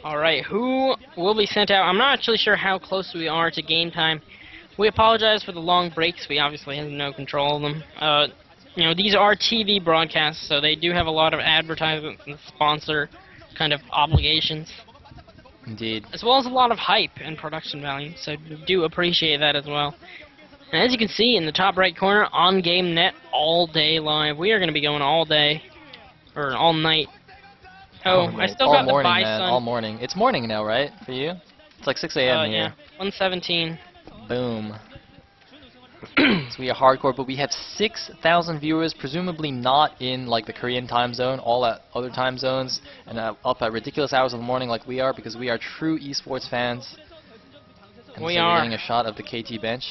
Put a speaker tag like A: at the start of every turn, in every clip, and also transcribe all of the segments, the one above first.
A: Alright, who will be sent out? I'm not actually sure how close we are to game time. We apologize for the long breaks. We obviously have no control of them. You know, these are TV broadcasts, so they do have a lot of advertisement and sponsor kind of obligations.
B: Indeed.
A: As well as a lot of hype and production value, so we do appreciate that as well. And as you can see in the top right corner, on Game Net, all day live. We are going to be going all day, or all night. Oh, I still
B: all
A: got
B: morning,
A: the
B: man.
A: bison.
B: All morning. It's morning now, right? For you? It's like 6 a.m. here.
A: Yeah, 1:17.
B: Boom. So we are hardcore, but we have 6,000 viewers, presumably not in like the Korean time zone, all at other time zones, and up at ridiculous hours of the morning like we are, because we are true esports fans. And
A: We
B: so
A: are.
B: We're getting a shot of the KT bench.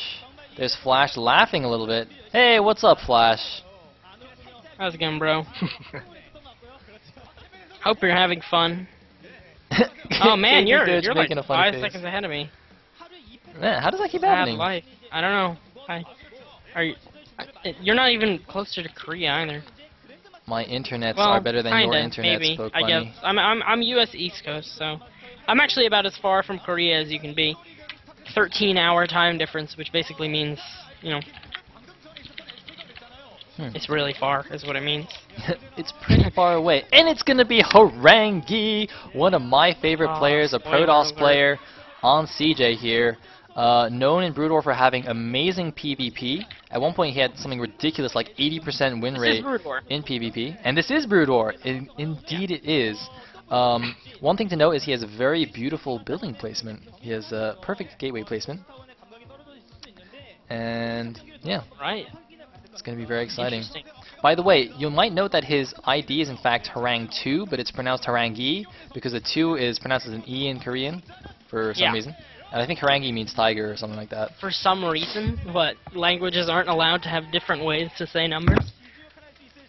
B: There's Flash laughing a little bit. Hey, what's up, Flash?
A: How's it going, bro? Hope you're having fun. Oh man, you're like
B: making a funny
A: 5
B: face.
A: seconds ahead of me.
B: Man, how does that keep
A: Bad
B: happening?
A: life. I don't know. You're not even closer to Korea either.
B: My internets
A: Well,
B: are better than your
A: kinda,
B: internet,
A: maybe.
B: Spoke
A: I
B: Bunny.
A: guess I'm U.S. East Coast, so I'm actually about as far from Korea as you can be. 13-hour time difference, which basically means, you know, it's really far, is what it means.
B: It's pretty far away. And it's going to be Harangi, one of my favorite players, a
A: spoiler
B: Protoss
A: alert.
B: player on CJ here. Known in Broodor for having amazing PvP. At one point he had something ridiculous like 80% win
A: This
B: rate
A: is Broodor.
B: in PvP. And this is Broodor. Indeed it is. One thing to note is he has a very beautiful building placement. He has a perfect gateway placement. And yeah,
A: Right.
B: it's going to be very exciting.
A: Interesting.
B: By the way, you might note that his ID is in fact Harang2, but it's pronounced Harangi because the 2 is pronounced as an E in Korean for some
A: Yeah.
B: reason. And I think Harangi means tiger or something like that.
A: For some reason, what, languages aren't allowed to have different ways to say numbers?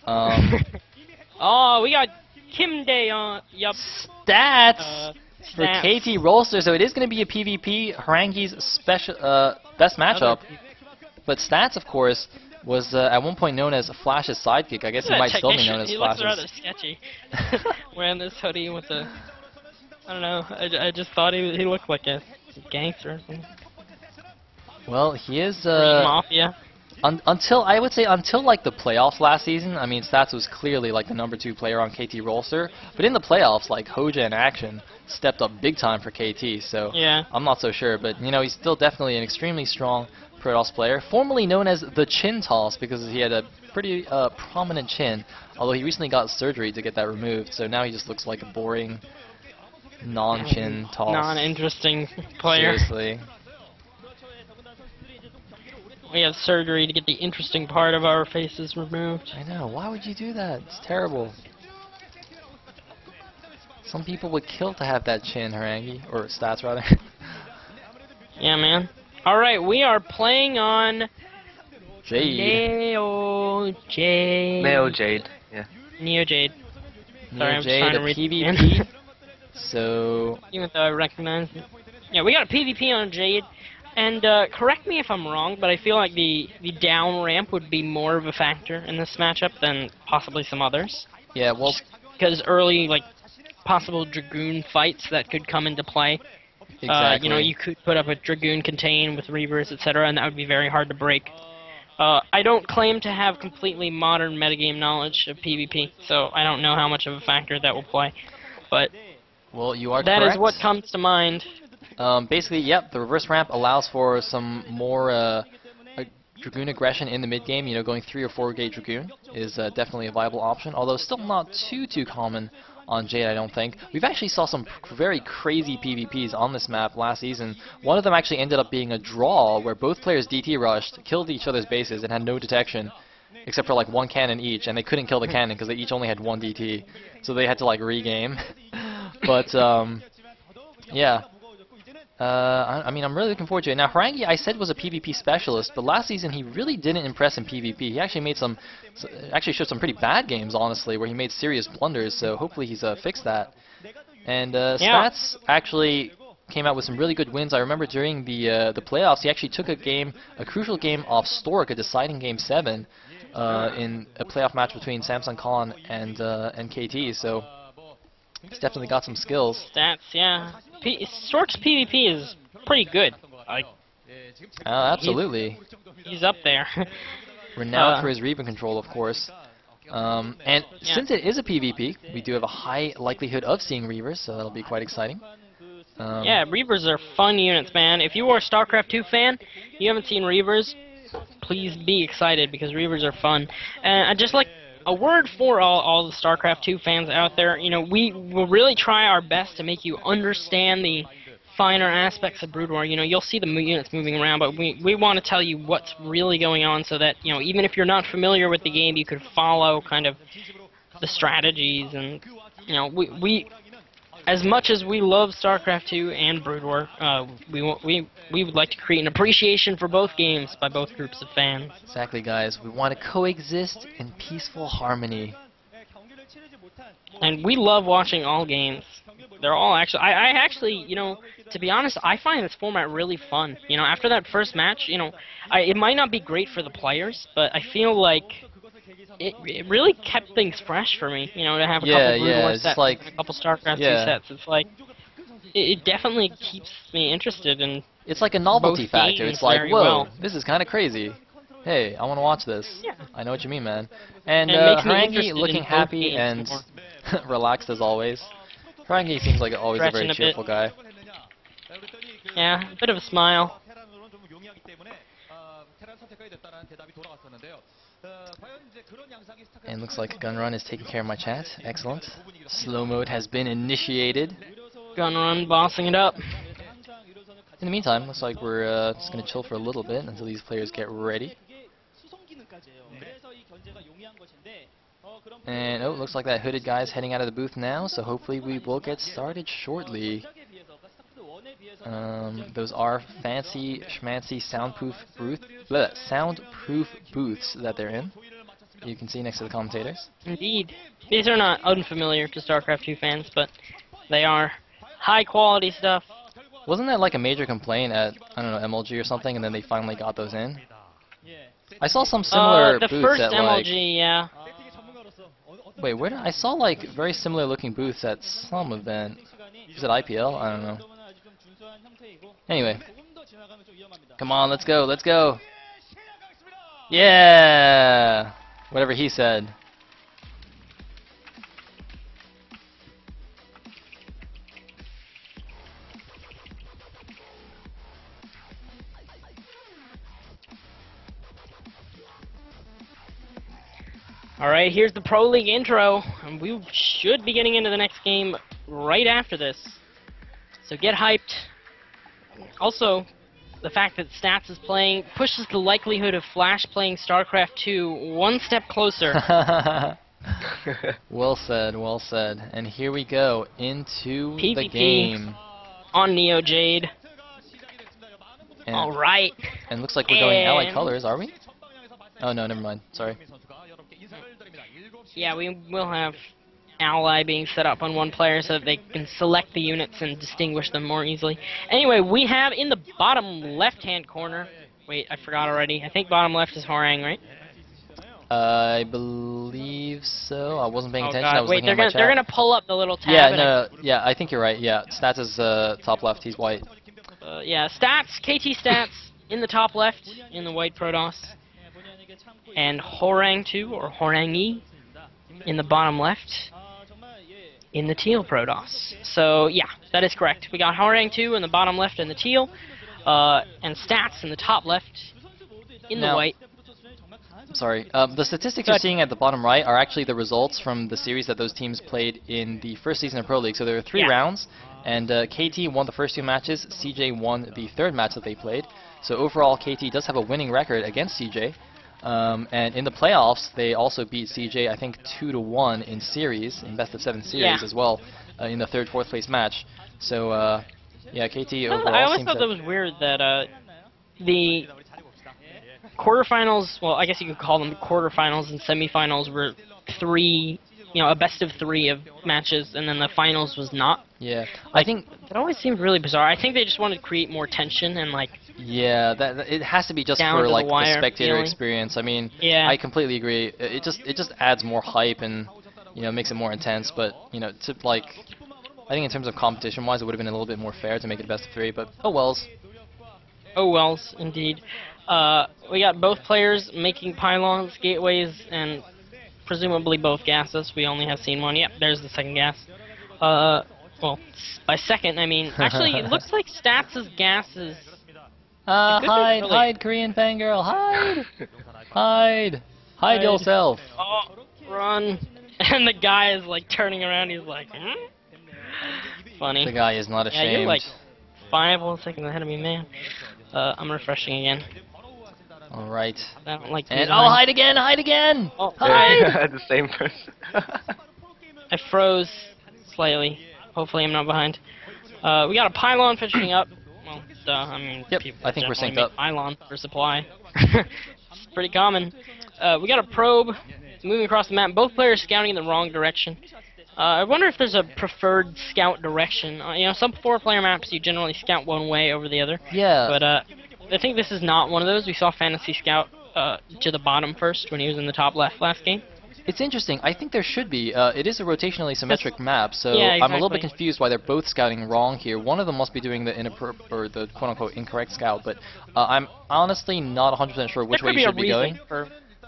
A: Oh, we got Kim Dae on. Yup.
B: Stats for
A: Stats.
B: KT Rolster, so it is going to be a PvP, Harangi's special best matchup. But Stats, of course, was at one point known as Flash's sidekick. I guess he might still be known as
A: He looks rather
B: Flash's.
A: sketchy. Wearing this hoodie with a, I don't know. I just thought he looked like a gangster or something.
B: Well, he is
A: Korean mafia.
B: until I would say until like the playoffs last season. I mean, Stats was clearly like the #2 player on KT Rolster, but in the playoffs, like Hoja and Action stepped up big time for KT. So
A: Yeah.
B: I'm not so sure, but you know, he's still definitely an extremely strong Protoss player, formerly known as the Chin Toss because he had a pretty prominent chin. Although he recently got surgery to get that removed, so now he just looks like a boring non-chin toss.
A: Non-interesting player.
B: Seriously.
A: We have surgery to get the interesting part of our faces removed.
B: I know. Why would you do that? It's terrible. Some people would kill to have that chin, Harangi, or Stats rather.
A: Yeah, man. All right, we are playing on
B: Jade.
A: Neo Jade.
C: Male Jade, yeah.
A: Neo Jade. Sorry,
B: Neo
A: I'm just
B: Jade,
A: trying
B: a
A: to read
B: PvP. So
A: Even though I recognize it. Yeah, we got a PvP on Jade. And correct me if I'm wrong, but I feel like the down ramp would be more of a factor in this matchup than possibly some others.
B: yeah, well,
A: Because early, like, possible Dragoon fights that could come into play.
B: exactly.
A: You know, you could put up a Dragoon contain with Reavers, etc., and that would be very hard to break. I don't claim to have completely modern metagame knowledge of PvP, so I don't know how much of a factor that will play. But
B: well, you are
A: that
B: correct.
A: is what comes to mind.
B: Basically, yep, the reverse ramp allows for some more Dragoon aggression in the mid game. You know, going 3 or 4 gate Dragoon is definitely a viable option, although still not too common on Jade, I don't think. We've actually saw some very crazy PvPs on this map last season. One of them actually ended up being a draw where both players DT rushed, killed each other's bases, and had no detection, except for like 1 cannon each, and they couldn't kill the cannon because they each only had 1 DT, so they had to like regame. But yeah. I mean, I'm really looking forward to it. Now, Harangi, I said, was a PvP specialist, but last season he really didn't impress in PvP. He actually made actually showed some pretty bad games, honestly, where he made serious blunders. So hopefully he's fixed that. And Stats actually came out with some really good wins. I remember during the playoffs, he actually took a crucial game off Stork, a deciding game 7, in a playoff match between Samsung Khan and KT. So He's definitely got some skills.
A: Stats, yeah. Stork's PvP is pretty good. Like,
B: Absolutely.
A: he's up there.
B: Renowned for his Reaper control, of course. And
A: Yeah.
B: since it is a PvP, we do have a high likelihood of seeing Reavers, so that'll be quite exciting.
A: Yeah, Reavers are fun units, man. If you are a StarCraft 2 fan, you haven't seen Reavers, please be excited because Reavers are fun. And I just like a word for all the StarCraft 2 fans out there. You know, we will really try our best to make you understand the finer aspects of Brood War. You know, you'll see the units moving around, but we want to tell you what's really going on so that, you know, even if you're not familiar with the game, you could follow kind of the strategies and, you know, we as much as we love StarCraft 2 and Brood War, we would like to create an appreciation for both games by both groups of fans.
B: Exactly, guys. We want to coexist in peaceful harmony.
A: And we love watching all games. They're all actually... I actually, you know, to be honest, I find this format really fun. You know, after that first match, you know, it might not be great for the players, but I feel like it really kept things fresh for me, you know, to have a couple Brood War sets,
B: like,
A: a couple StarCraft 2 sets. It's like, it definitely keeps me interested in
B: it's like a novelty
A: both
B: factor.
A: games
B: It's like,
A: very
B: whoa,
A: well.
B: this is kind of crazy. Hey, I want to watch this.
A: Yeah.
B: I know what you mean, man. And
A: it makes me
B: Harangi
A: interested
B: looking
A: in both
B: happy
A: games
B: and relaxed as always. Harangi seems like always a
A: Stretching
B: very
A: a
B: cheerful
A: bit.
B: guy.
A: Yeah, a bit of a smile.
B: And looks like Gun Run is taking care of my chat. Excellent. Slow mode has been initiated.
A: Gun Run bossing it up.
B: In the meantime, looks like we're just going to chill for a little bit until these players get ready. And oh, looks like that hooded guy is heading out of the booth now, so hopefully we will get started shortly. Those are fancy schmancy soundproof booths that they're in. You can see next to the commentators.
A: Indeed. These are not unfamiliar to StarCraft 2 fans, but they are high quality stuff.
B: Wasn't that like a major complaint at, I don't know, MLG or something, and then they finally got those in? I saw some similar
A: the
B: booths
A: first
B: at
A: MLG, yeah.
B: Wait, where did I saw like very similar looking booths at some event. Was it IPL? I don't know. Anyway. Come on, let's go, let's go. Yeah! Whatever he said.
A: Alright, here's the Pro League intro, and we should be getting into the next game right after this. So get hyped. Also, the fact that Stats is playing pushes the likelihood of Flash playing StarCraft 2 one step closer.
B: Well said, well said. And here we go into the
A: PvP
B: game.
A: on Neo Jade. Alright.
B: And looks like we're going Allied Colors, are we? Oh no, never mind. Sorry.
A: Yeah, we will have Ally being set up on one player so that they can select the units and distinguish them more easily. Anyway, we have in the bottom left-hand corner... Wait, I forgot already. I think bottom left is Horang, right?
B: I believe so. I wasn't paying attention.
A: God.
B: I was
A: Wait,
B: looking at my chat.
A: they're gonna pull up the little tab.
B: Yeah, no, yeah, I think you're right. Yeah, Stats is top left. He's white.
A: Yeah, Stats, KT Stats in the top left in the white Protoss, and Horang 2 or Horangi in the bottom left in the teal Protoss. So yeah, that is correct. We got Horang 2 in the bottom left in the teal, and Stats in the top left in the white.
B: Sorry. The statistics you're seeing at the bottom right are actually the results from the series that those teams played in the first season of Pro League. So there were 3 rounds, and KT won the first 2 matches, CJ won the 3rd match that they played. So overall, KT does have a winning record against CJ. And in the playoffs, they also beat CJ, I think, 2-1 in series, in best-of-7 series as well, in the 3rd, 4th place match. So, yeah, KT overall
A: I always thought that was weird that the quarterfinals, well, I guess you could call them quarterfinals and semifinals were 3, a best-of-3 of matches, and then the finals was not.
B: Yeah,
A: like,
B: I think
A: it always seemed really bizarre. I think they just wanted to create more tension and like.
B: Yeah, that it has to be just for like the spectator experience. I mean, I completely agree. It just adds more hype, and makes it more intense. But to like, I think in terms of competition-wise, it would have been a little bit more fair to make it best of 3. But oh wells.
A: Oh wells, indeed. We got both players making pylons, gateways, and presumably both gases. We only have seen one. Yep, there's the second gas. Well, by second, I mean, actually, it looks like Stats' gases.
B: Hide,
A: really...
B: hide, Korean fangirl, hide! Hide yourself!
A: Oh, run. And the guy is, like, turning around, he's like, hmm? Funny.
B: The guy is not ashamed.
A: Yeah, you're, like, 5 whole seconds ahead of me, man. I'm refreshing again.
B: Alright.
A: I don't like
B: and oh, hide again! Hide again!
A: Oh,
C: hide! The same person.
A: I froze slightly. Hopefully I'm not behind. We got a pylon finishing up. Well, duh, I mean,
B: yep,
A: people
B: I think we're synced up.
A: Pylon for supply. It's pretty common. We got a probe moving across the map. Both players scouting in the wrong direction. I wonder if there's a preferred scout direction. Some 4-player maps you generally scout one way over the other.
B: Yeah.
A: But I think this is not one of those. We saw Fantasy Scout to the bottom first when he was in the top left last game.
B: It's interesting. I think there should be. It is a rotationally symmetric map, so
A: yeah, exactly.
B: I'm a little bit confused why they're both scouting wrong here. One of them must be doing the the quote-unquote incorrect scout, but I'm honestly not 100% sure which way you should be going.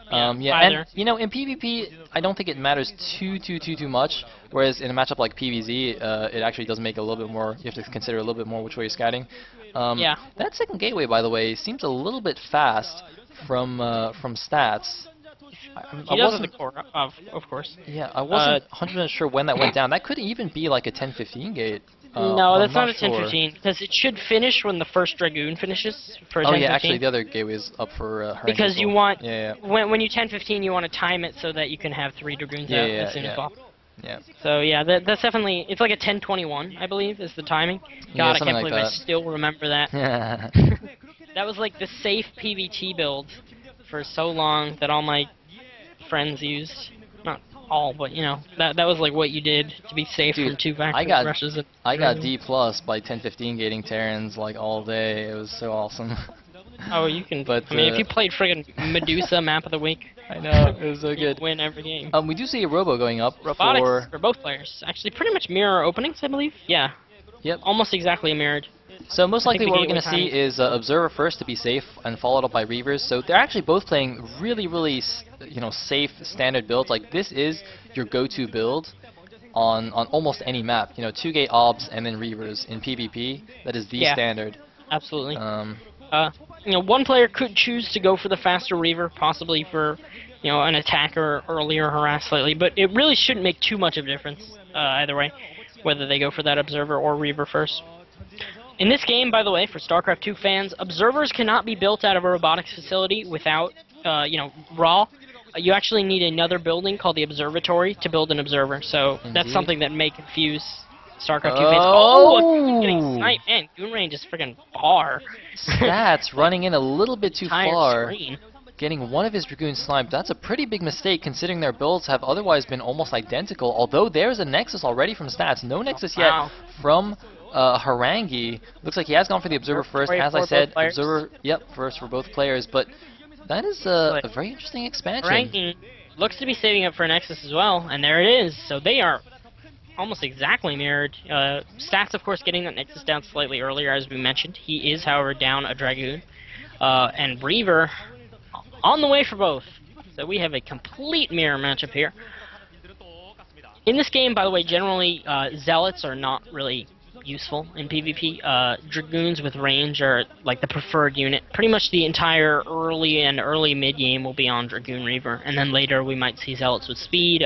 A: And
B: in PvP, I don't think it matters too much. Whereas in a matchup like PvZ, it actually does make a little bit more. You have to consider a little bit more which way you're scouting. That second gateway, by the way, seems a little bit fast from Stats.
A: He does it of course.
B: Yeah, I wasn't 100% sure when that went down. That could even be like a 10-15 gate.
A: No, that's not a 10-15, because it should finish when the first Dragoon finishes for a 10-15.
B: Oh yeah, actually the other gateway is up for Harangue.
A: Because you want,
B: yeah.
A: when you 10-15, you want to time it so that you can have 3 Dragoons out as soon as possible.
B: Yeah.
A: So yeah, that's definitely, it's like a 10-21, I believe, is the timing. God, I can't believe I still remember that. That was like the safe PvT build for so long that all my friends used. Not all, but that was like what you did to be safe from 2 backwards rushes.
B: I got D+ by 10-15 gating Terrans like all day. It was so awesome.
A: Oh, you can.
B: But,
A: I mean, if you played friggin' Medusa map of the week,
B: I know it was so good.
A: Win every game.
B: We do see a Robo going up.
A: Robotics for both players. Actually, pretty much mirror openings, I believe. Yeah.
B: Yep.
A: Almost exactly mirrored.
B: So most likely what we're going to see is Observer first to be safe and followed up by Reavers. So they're actually both playing really safe standard builds. Like this is your go-to build on almost any map. 2-gate obs and then Reavers in PvP. That is the standard.
A: Absolutely. One player could choose to go for the faster Reaver, possibly for an attacker earlier harass slightly, but it really shouldn't make too much of a difference either way, whether they go for that Observer or Reaver first. In this game, by the way, for StarCraft 2 fans, observers cannot be built out of a robotics facility without, raw. You actually need another building called the Observatory to build an observer, so that's something that may confuse StarCraft 2 fans. Oh, getting sniped. Man, Goon range is freaking far.
B: Stats running in a little bit too far.
A: Screen.
B: Getting one of his Dragoons sniped. That's a pretty big mistake considering their builds have otherwise been almost identical, although there's a Nexus already from Stats. No Nexus yet from Harangue. Looks like he has gone for the Observer first. As I said, Observer, first for both players, but that is a very interesting expansion.
A: Harangue looks to be saving up for Nexus as well, and there it is. So they are almost exactly mirrored. Stats, of course, getting that Nexus down slightly earlier, as we mentioned. He is, however, down a Dragoon. And Reaver on the way for both. So we have a complete mirror matchup here. In this game, by the way, generally, Zealots are not really useful in PvP. Dragoons with range are like the preferred unit. Pretty much the entire early and early mid game will be on Dragoon Reaver, and then later we might see Zealots with speed.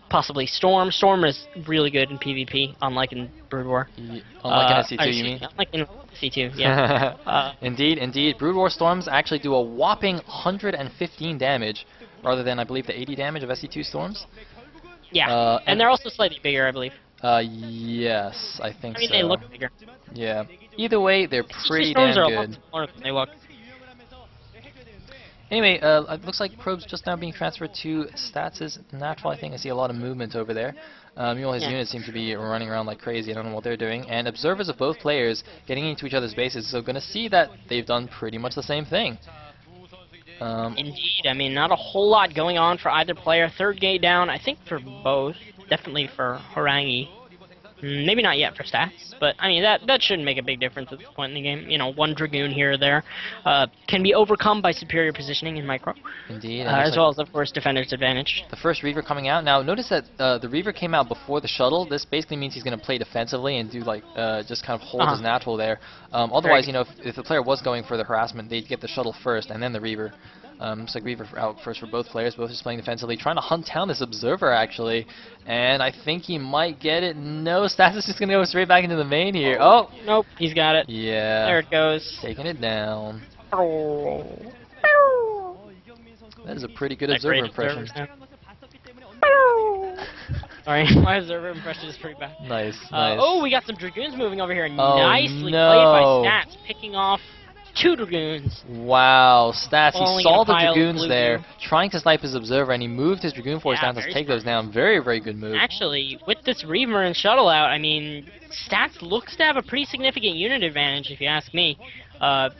A: Possibly Storm. Storm is really good in PvP, unlike in Brood War.
B: Unlike in SC2, you mean?
A: Unlike in SC2, yeah.
B: Indeed. Brood War Storms actually do a whopping 115 damage, rather than, I believe, the 80 damage of SC2 Storms.
A: Yeah, and they're also slightly bigger, I believe.
B: Yes, I think so.
A: I mean, they look bigger.
B: Yeah. Either way, they're pretty
A: damn
B: good.
A: Are a lot smaller than they look.
B: Anyway, it looks like Probe's just now being transferred to Stats' natural, I think. I see a lot of movement over there. His units seem to be running around like crazy. I don't know what they're doing. And observers of both players getting into each other's bases, so going to see that they've done pretty much the same thing.
A: Indeed. I mean, not a whole lot going on for either player. Third gate down, I think, for both. Definitely for Harangi. Maybe not yet for stats, but I mean that shouldn't make a big difference at this point in the game. You know, one Dragoon here or there can be overcome by superior positioning in micro.
B: Indeed.
A: As well as, of course, defender's advantage.
B: The first Reaver coming out. Now, notice that the Reaver came out before the shuttle. This basically means he's going to play defensively and do, like, just kind of hold his natural there. Otherwise, you know, if the player was going for the harassment, they'd get the shuttle first and then the Reaver. Looks like Reaver out first for both players. Both just playing defensively, trying to hunt down this Observer, actually. And I think he might get it. No, Stats is just going to go straight back into the main here. Oh!
A: Nope, he's got it.
B: Yeah.
A: There it goes.
B: Taking it down.
A: Oh.
B: That is a pretty good Observer impression.
A: Sorry, my Observer impression is pretty bad.
B: Nice, nice.
A: Oh, we got some Dragoons moving over here.
B: Oh,
A: Nicely
B: no.
A: played by Stats, picking off 2 Dragoons.
B: Wow, Stats, he saw the Dragoons there,
A: blue.
B: trying to snipe his Observer, and he moved his Dragoon force down to take those down. Very, very good move.
A: Actually, with this Reaver and Shuttle out, I mean, Stats looks to have a pretty significant unit advantage, if you ask me.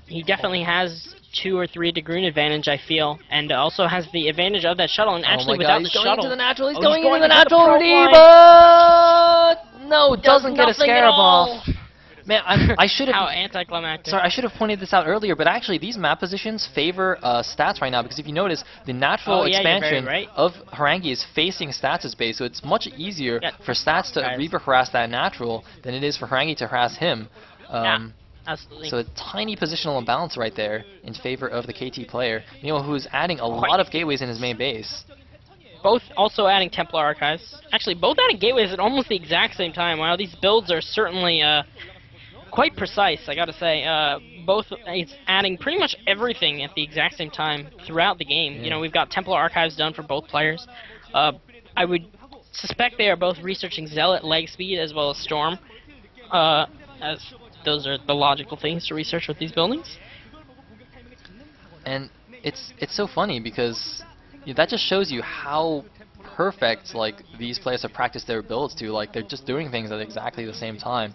A: He definitely has 2 or 3 Dragoon advantage, I feel, and also has the advantage of that Shuttle, and actually without the
B: He's going
A: Shuttle...
B: into the natural, he's
A: he's
B: going into the
A: the
B: natural,
A: probe
B: Reaver! No, doesn't get a Scarab off. Man, I should have.
A: How anticlimactic.
B: Sorry, I should have pointed this out earlier, but actually these map positions favor Stats right now, because if you notice, the natural expansion of Harangi is facing Stats' base, so it's much easier for Stats to Reaver harass that natural than it is for Harangi to harass him.
A: Absolutely.
B: So a tiny positional imbalance right there in favor of the KT player, who's adding a lot of gateways in his main base.
A: Both also adding Templar Archives. Actually, both adding gateways at almost the exact same time. Wow, these builds are certainly quite precise, I gotta say. Both it's adding pretty much everything at the exact same time throughout the game.
B: Yeah.
A: You know, we've got Templar Archives done for both players. I would suspect they are both researching Zealot leg speed as well as Storm, as those are the logical things to research with these buildings.
B: And it's so funny because that just shows you how perfect these players have practiced their builds to. Like, they're just doing things at exactly the same time.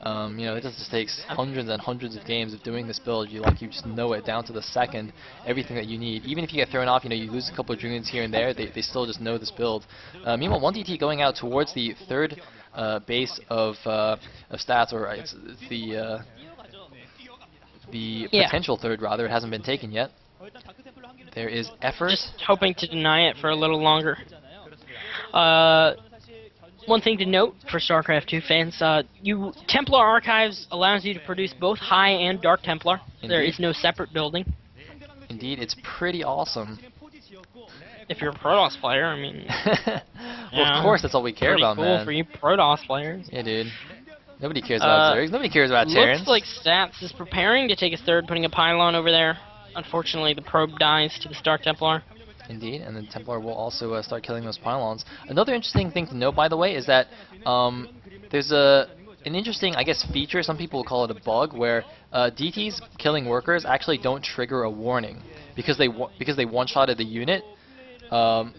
B: It just takes hundreds and hundreds of games of doing this build. You just know it down to the second, everything that you need. Even if you get thrown off, you lose a couple of Dragoons here and there, they still just know this build. Meanwhile, 1DT going out towards the third base of Stats, or it's the potential third, rather. It hasn't been taken yet. There is effort.
A: Just hoping to deny it for a little longer. One thing to note for StarCraft 2 fans, Templar Archives allows you to produce both High and Dark Templar.
B: Indeed.
A: There is no separate building.
B: Indeed, it's pretty awesome.
A: If you're a Protoss player, I mean...
B: Well, of course, that's all we care about,
A: cool
B: man.
A: For you Protoss players.
B: Yeah, dude. Nobody cares about Zergs. Nobody cares about Terrans.
A: Looks like Stats is preparing to take his third, putting a pylon over there. Unfortunately, the probe dies to the Dark Templar.
B: Indeed, and then Templar will also start killing those pylons. Another interesting thing to note, by the way, is that there's an interesting, I guess, feature, some people will call it a bug, where DTs killing workers actually don't trigger a warning because they one-shotted the unit.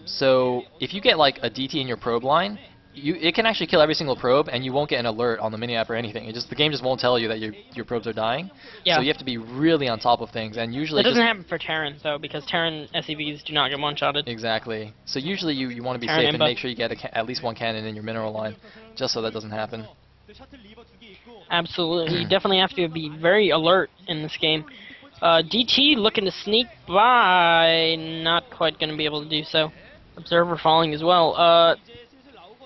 B: So if you get like a DT in your probe line, it can actually kill every single probe, and you won't get an alert on the mini-app or anything. The game just won't tell you that your probes are dying.
A: Yeah.
B: So you have to be really on top of things, and usually...
A: That doesn't happen for Terran, though, because Terran SCVs do not get one-shotted.
B: Exactly. So usually you want to be
A: Terran
B: safe and make sure you get at least one cannon in your mineral line, just so that doesn't happen.
A: Absolutely. You definitely have to be very alert in this game. DT looking to sneak by, not quite going to be able to do so. Observer falling as well.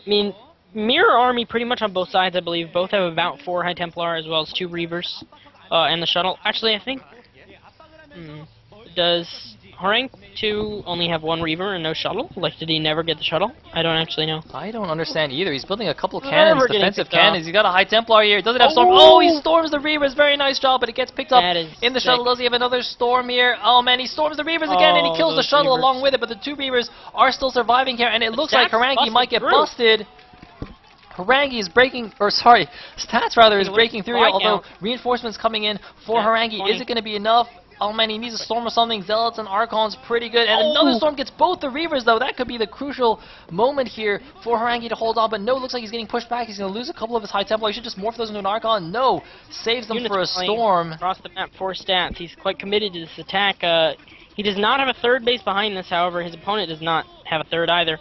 A: I mean, Mirror Army pretty much on both sides, I believe. Both have about 4 High Templar as well as 2 Reavers and the shuttle. Actually, I think... does Harang 2 only have 1 Reaver and no shuttle? Like, did he never get the shuttle? I don't actually know.
B: I don't understand either. He's building a couple of cannons, defensive cannons.
A: Off.
B: He's got a High Templar here. Does it have Storm? Oh, he storms the Reavers. Very nice job, but it gets picked up in the shuttle. Does he have another Storm here? Oh, man, he storms the Reavers again, and he kills the shuttle along with it, but the 2 Reavers are still surviving here, and it looks like Harangi might get busted. Harangi is breaking, or sorry, Stats rather is breaking through, although reinforcements coming in for Harangi. Is it going to be enough? Oh man, he needs a Storm or something. Zealots and Archons pretty good. And another Storm gets both the Reavers, though. That could be the crucial moment here for Harangi to hold on. But no, it looks like he's getting pushed back. He's going to lose a couple of his High Templar. He should just morph those into an Archon. No, saves them for a Storm.
A: Across the map for Stats. He's quite committed to this attack. He does not have a third base behind this, however. His opponent does not have a third either.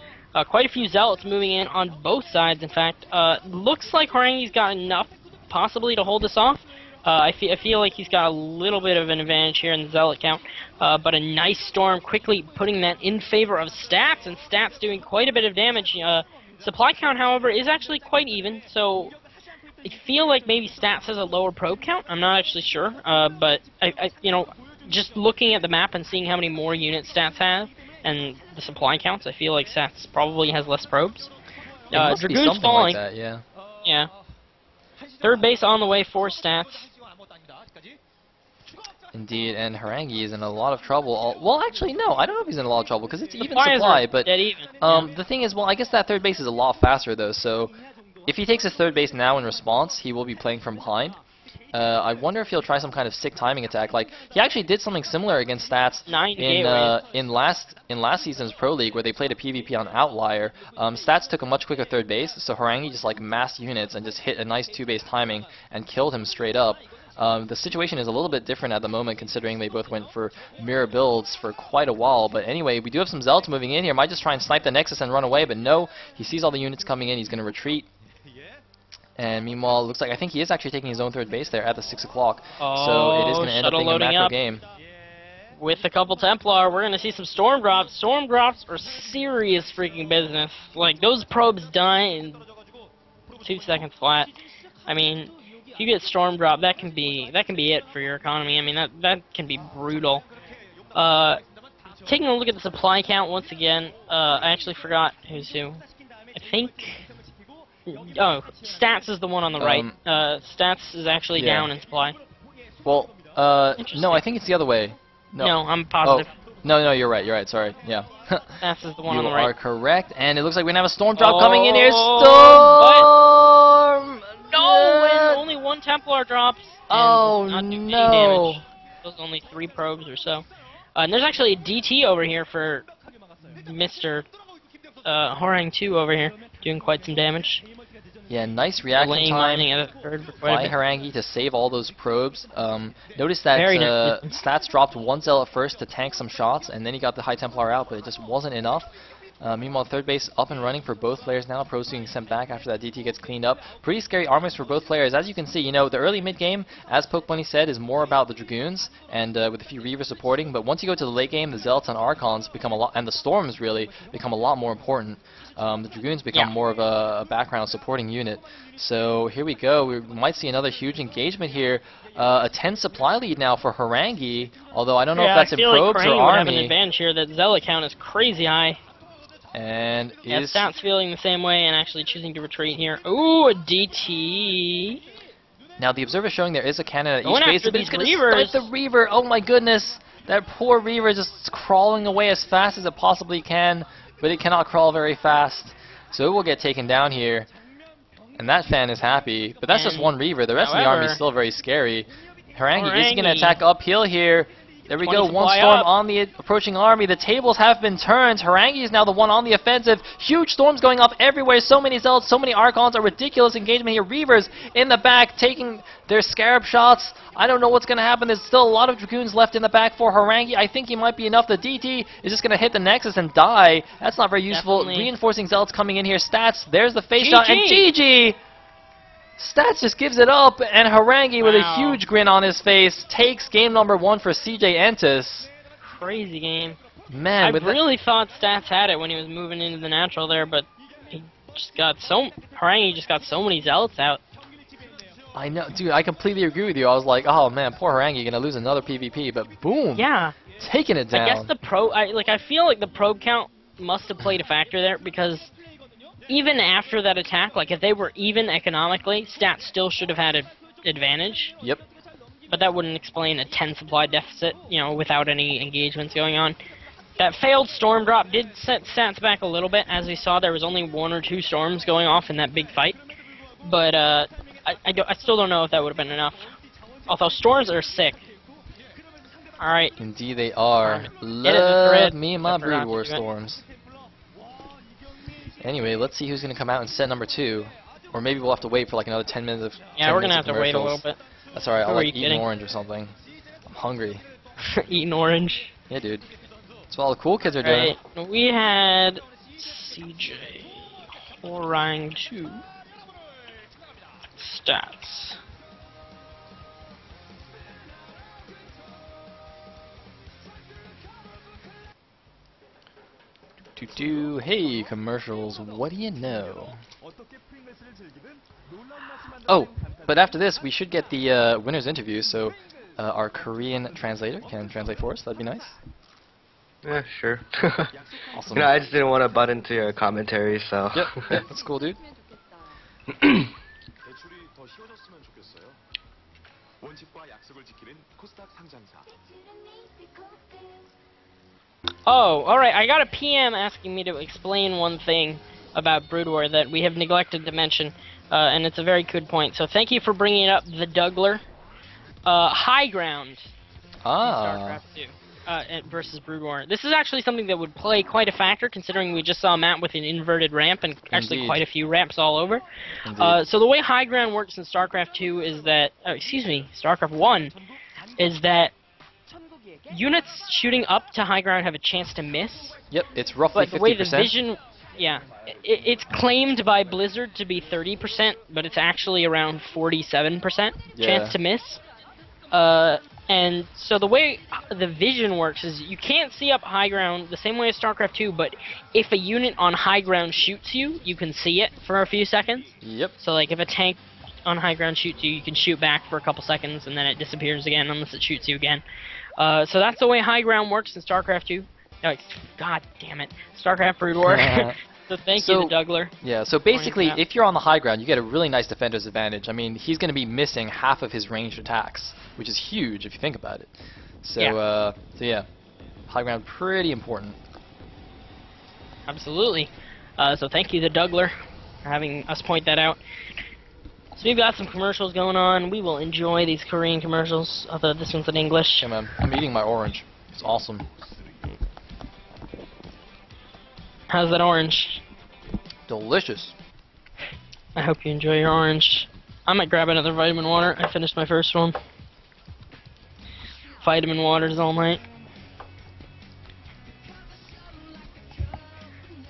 A: Quite a few Zealots moving in on both sides, in fact. Looks like Harangui's got enough, possibly, to hold this off. I feel like he's got a little bit of an advantage here in the Zealot count. But a nice Storm quickly putting that in favor of Stats, and Stats doing quite a bit of damage. Supply count, however, is actually quite even, so I feel like maybe Stats has a lower probe count. I'm not actually sure, but you know, just looking at the map and seeing how many more units Stats have and the supply counts, I feel like Stats probably has less probes.
B: It must be
A: Dragoon's
B: something
A: falling.
B: like that, yeah.
A: Yeah. Third base on the way for Stats.
B: Indeed, and Harangue is in a lot of trouble. Well, actually, no, I don't know if he's in a lot of trouble, because it's even
A: Supplies
B: supply,
A: are
B: but
A: dead even.
B: the thing is, well, I guess that third base is a lot faster, though, so if he takes his third base now in response, he will be playing from behind. I wonder if he'll try some kind of sick timing attack. Like, he actually did something similar against Stats in last season's Pro League, where they played a PvP on Outlier. Stats took a much quicker third base, so Harangue just like massed units and just hit a nice two-base timing and killed him straight up. The situation is a little bit different at the moment, considering they both went for mirror builds for quite a while. But anyway, we do have some Zealots moving in here. Might just try and snipe the Nexus and run away, but no. He sees all the units coming in. He's going to retreat. And meanwhile, it looks like I think he is actually taking his own third base there at the 6 o'clock. So it is going to end up being a macro game.
A: With a couple Templar, we're going to see some Storm Drops. Storm Drops are serious freaking business. Like, those probes die in 2 seconds flat. I mean, if you get Storm Drop, that can be it for your economy. I mean, that can be brutal. Taking a look at the supply count once again, I actually forgot who's who. I think... Oh, Stats is the one on the right. Stats is actually down in supply.
B: Well, no, I think it's the other way.
A: No, I'm positive.
B: Oh, no, you're right, sorry, yeah.
A: Stats is the one on the right.
B: You are correct, and it looks like we're going to have a Storm Drop coming in here. Storm!
A: No, and only one Templar drops.
B: Oh,
A: not do any
B: no.
A: damage. Those are only 3 probes or so. And there's actually a DT over here for Mr. Harangue 2 over here, doing quite some damage.
B: Yeah, nice reaction time by Harangue to save all those probes. Notice that Stats dropped one Zealot first to tank some shots, and then he got the High Templar out, but it just wasn't enough. Meanwhile, third base up and running for both players now. Probes being sent back after that DT gets cleaned up. Pretty scary armies for both players. As you can see, you know, the early mid-game, as Pokebunny said, is more about the Dragoons, and with a few Reavers supporting. But once you go to the late game, the Zealots and Archons become a lot, and the Storms really become a lot more important. The Dragoons become more of a background supporting unit. So here we go. We might see another huge engagement here. A 10 supply lead now for Harangue, although I don't know if that's in probes
A: like
B: or
A: would have
B: army.
A: An advantage here. That Zealot count is crazy high.
B: And
A: Stats feeling the same way and actually choosing to retreat here. Ooh, a DT.
B: Now the observer showing there is a cannon at each base, but it's going to snipe the Reaver. Oh my goodness, that poor Reaver just crawling away as fast as it possibly can, but it cannot crawl very fast, so it will get taken down here. And that fan is happy, but that's just one Reaver. The rest of the army is still very scary. Harangue is going to attack uphill here. There we go, one Storm on the approaching army. The tables have been turned. Harangue is now the one on the offensive. Huge storms going off everywhere. So many Zealots, so many Archons. A ridiculous engagement here. Reavers in the back taking their Scarab shots. I don't know what's going to happen. There's still a lot of Dragoons left in the back for Harangue. I think he might be enough. The DT is just going to hit the Nexus and die. That's not very useful. Reinforcing Zealots coming in here. Stats, there's the face shot, and GG! Stats just gives it up, and Harangue, with a huge grin on his face, takes game number 1 for CJ Entis.
A: Crazy game.
B: Man,
A: I really thought Stats had it when he was moving into the natural there, but he just got Harangue just got so many Zealots out.
B: I know, dude, I completely agree with you. I was like, oh man, poor Harangue gonna lose another PvP, but boom!
A: Yeah.
B: Taking it down.
A: I guess I feel like the probe count must have played a factor there, because even after that attack, like if they were even economically, Stats still should have had an advantage.
B: Yep.
A: But that wouldn't explain a 10 supply deficit, you know, without any engagements going on. That failed Storm Drop did set Stats back a little bit. As we saw, there was only 1 or 2 storms going off in that big fight. But I still don't know if that would have been enough. Although storms are sick. Alright.
B: Indeed they are. Love me and my Brood War storms. Anyway, let's see who's going to come out in set number 2. Or maybe we'll have to wait for like another 10 minutes of
A: Yeah, we're going to have to wait a little bit.
B: That's alright, I'll like eat an orange or something. I'm hungry.
A: Eat an orange.
B: Yeah, dude. That's what all the cool kids are doing.
A: Right. We had CJ Horang 2 stats.
B: Hey, commercials, what do you know? Oh, but after this, we should get the winner's interview, so our Korean translator can translate for us. That'd be nice.
C: Yeah, sure.
B: Awesome.
C: You know, I just didn't want to butt into your commentary, so.
B: Yep, that's cool, dude.
A: Oh, alright, I got a PM asking me to explain one thing about Brood War that we have neglected to mention, and it's a very good point. So thank you for bringing it up, the Dougler. High ground in StarCraft 2 versus Brood War. This is actually something that would play quite a factor, considering we just saw a map with an inverted ramp and actually
B: Indeed.
A: quite a few ramps all over.
B: Indeed.
A: So the way high ground works in StarCraft 2 is that, StarCraft 1, is that units shooting up to high ground have a chance to miss.
B: Yep, it's roughly
A: But the way
B: 50%.
A: the vision, it's claimed by Blizzard to be 30%, but it's actually around 47% chance to miss. And so the way the vision works is you can't see up high ground the same way as StarCraft 2, but if a unit on high ground shoots you, you can see it for a few seconds.
B: Yep.
A: So like if a tank on high ground shoots you, you can shoot back for a couple seconds and then it disappears again unless it shoots you again. So that's the way high ground works in StarCraft 2. No, God damn it. StarCraft Brood War. So thank you to Dougler.
B: Yeah, so basically, if you're on the high ground, you get a really nice defender's advantage. I mean, he's going to be missing half of his ranged attacks, which is huge if you think about it. So, yeah, high ground pretty important.
A: Absolutely. So thank you to Dougler for having us point that out. So we've got some commercials going on. We will enjoy these Korean commercials, although this one's in English.
B: Yeah, man. I'm eating my orange. It's awesome.
A: How's that orange?
B: Delicious.
A: I hope you enjoy your orange. I might grab another vitamin water. I finished my first one. Vitamin waters all night.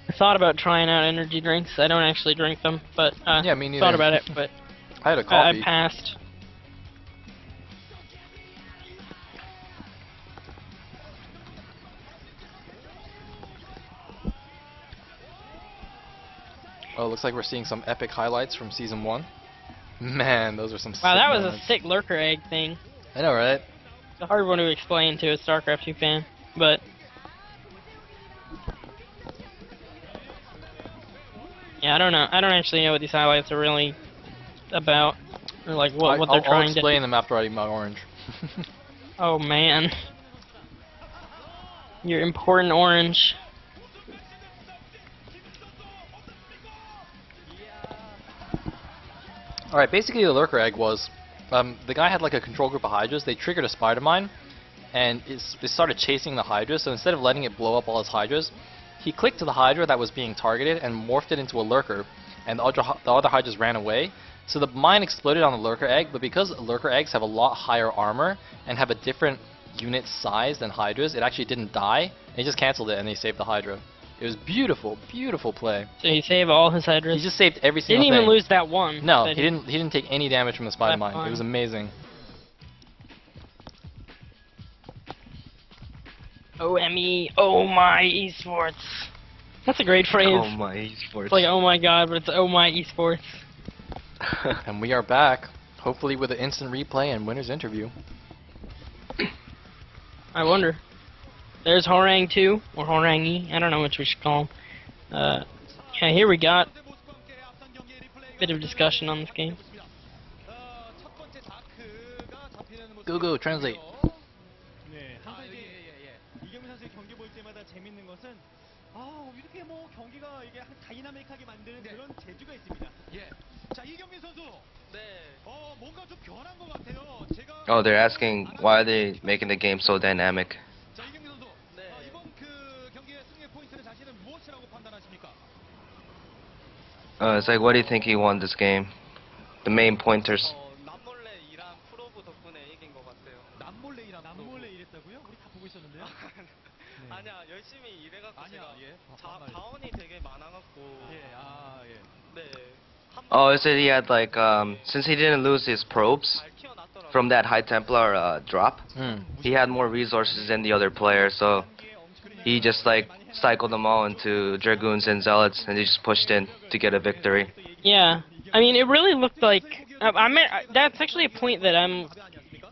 A: I thought about trying out energy drinks. I don't actually drink them, but
B: yeah, me neither.
A: Thought about it, but
B: I had a coffee.
A: I passed.
B: Oh, looks like we're seeing some epic highlights from Season 1. Man, those are some sick
A: Wow, that was
B: moments.
A: a sick lurker egg thing.
B: I know, right?
A: It's a hard one to explain to a StarCraft 2 fan, but... Yeah, I don't know. I don't actually know what these highlights are really about, or like what they're trying
B: I'll explain them after I eat my orange.
A: Oh man. Your important orange.
B: Alright, basically the lurker egg was, the guy had like a control group of hydras, they triggered a spider mine, and it started chasing the hydras, so instead of letting it blow up all his hydras, he clicked to the hydra that was being targeted and morphed it into a lurker, and the other hydras ran away. So the mine exploded on the lurker egg, but because lurker eggs have a lot higher armor and have a different unit size than hydras, it actually didn't die, and he just cancelled it and he saved the hydra. It was beautiful, beautiful play.
A: So he saved all his hydras?
B: He just saved every single thing.
A: Didn't even lose that one.
B: No, he didn't take any damage from the spider mine.
A: Fine.
B: It was amazing.
A: OME, oh my esports. That's a great phrase.
C: Oh my esports.
A: It's like oh my god, but it's oh my esports.
B: And we are back, hopefully with an instant replay and winner's interview.
A: I wonder. There's Horang 2, or Horangi, I don't know which we should call him. Yeah, here we got a bit of discussion on this game.
B: Go, translate.
C: Oh, they're asking why are they making the game so dynamic? It's like, what do you think he won this game? The main pointers.
D: 남몰래 일한 프로브 덕분에 이긴 것 같아요. 남몰래 일했다고요? 우리 다 보고 있었는데요.
C: Oh, is it he had like since he didn't lose his probes from that High Templar drop,
B: Hmm.
C: he had more resources than the other players, so he just like cycled them all into Dragoons and Zealots, and he just pushed in to get a victory.
A: Yeah, I mean, it really looked like that's actually a point that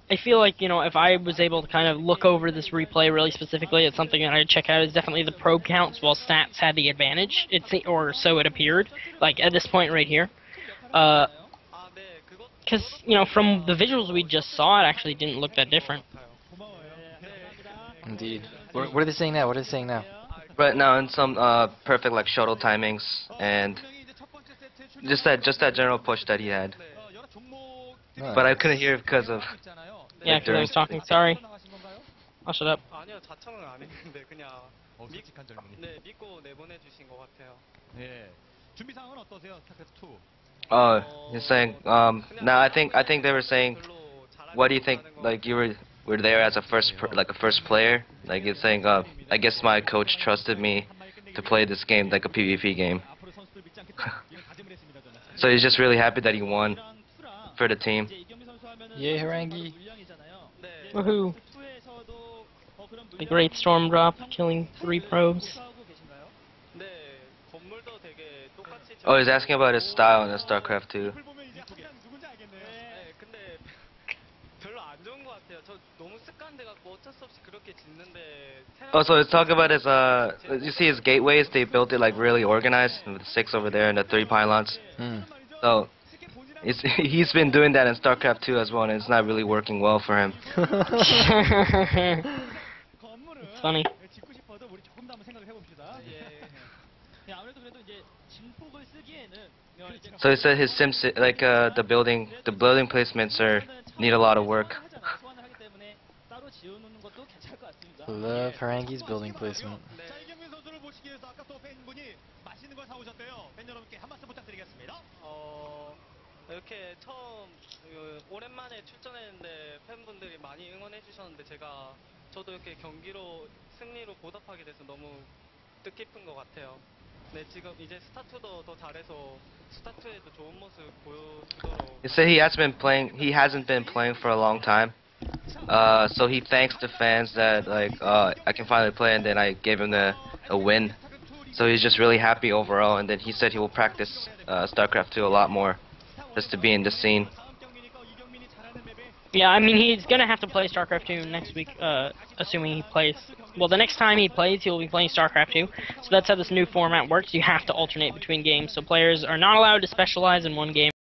A: I feel like, you know, if I was able to kind of look over this replay really specifically, it's something that I'd check out. Is definitely the probe counts while stats had the advantage. Or so it appeared. Like at this point right here, because you know, from the visuals we just saw, it actually didn't look that different.
B: Indeed. What are they saying now? What are they saying now?
C: Right now, in some perfect like shuttle timings and just that general push that he had.
B: Oh.
C: But I couldn't hear it because of
A: Yeah, because I was talking. Sorry. I'll shut up.
D: 아니요, 자청은 안 했는데 그냥
E: 솔직한 질문이.
D: 네, 믿고 내보내주신 것 같아요.
E: 예. 준비 상황은 어떠세요? 스타크래프트 2.
C: Oh, you're saying now I think they were saying, what do you think, like you were there as a first player, like you're saying I guess my coach trusted me to play this game like a PvP game. So he's just really happy that he won for the team.
B: Yay, Harangi.
A: Woohoo! The great storm drop, killing 3 probes.
D: 네, 건물도 되게 똑같이
C: Oh, he's asking about his style in the StarCraft 2.
D: 네, 근데 별로 안 좋은 것 같아요. 저 너무 습관돼 갖고 어쩔 수 없이 그렇게 짓는데.
C: Oh, so he's talking about his you see his gateways, they built it like really organized with the 6 over there and the 3 pylons.
B: Hmm.
C: So he's been doing that in StarCraft 2 as well, and it's not really working well for him.
A: It's funny.
E: 짓고 싶어도 우리 조금 더 한번 생각을 해봅시다. 예. 아무래도 그래도 이제 진폭을 쓰기에는
C: So he said his like the building placements need a lot of work.
E: 소환을 하기 때문에 따로 지어놓는 것도 괜찮을 것 같습니다.
B: Love Harangi's building placement.
E: 자, 이경민 선수를 보시기 위해서 아까 또 팬분이 맛있는 걸 사오셨대요. 팬 여러분께 한 말씀 부탁드리겠습니다.
D: 이렇게 처음 오랜만에 출전했는데 팬분들이 많이 응원해 주셨는데 저도 이렇게 경기로 승리로 보답하게 돼서 너무 뜻깊은 것 같아요. 네, 지금 이제 스타2도 더 잘해서 스타2에도 좋은 모습 보여주도록.
C: He said he hasn't been playing for a long time. So he thanks the fans that like I can finally play, and then I gave him a win. So he's just really happy overall, and then he said he will practice StarCraft 2 a lot more just to be in the scene.
A: Yeah, I mean, he's gonna have to play StarCraft 2 next week, assuming he plays. Well, the next time he plays, he'll be playing StarCraft 2. So that's how this new format works. You have to alternate between games. So players are not allowed to specialize in one game.